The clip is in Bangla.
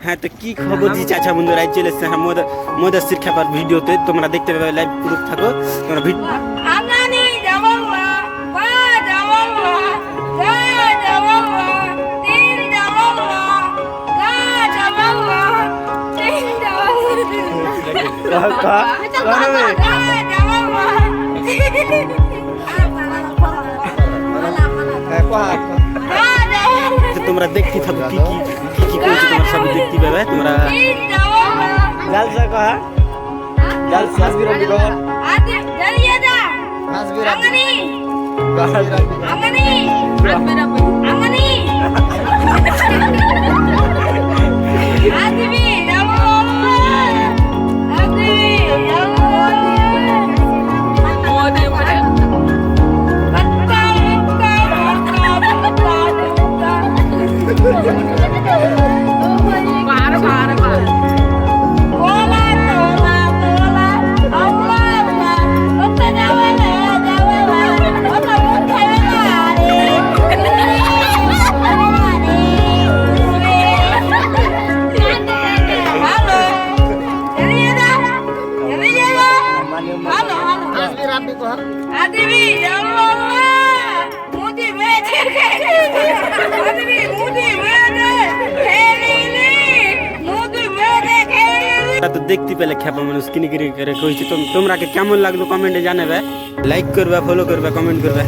হ্যাঁ তো কি খবর জি চাচা বন্ধুরা চলে এসছে হ্যাঁ মদাসির খাবার ভিডিওতে তোমরা দেখতে পাবে লাইভ গ্রুপ থাকো তোমরা তোমরা দেখতে থাকো কি কি করছে তোমরা সব দেখতে পাবে তোমরা জলসা কহা জলসা বিরবি কহা জলিয়ে দা আমনি আমনি আমনি আদিবি যাবো আদিবি যাবো মোদে মোদে তো দেখতে পেলে খেপা মানুষ কিনে কিনে করে কইছে তোমরা কেমন লাগলো কমেন্টে জানাবে লাইক করবে ফলো করবে কমেন্ট করবে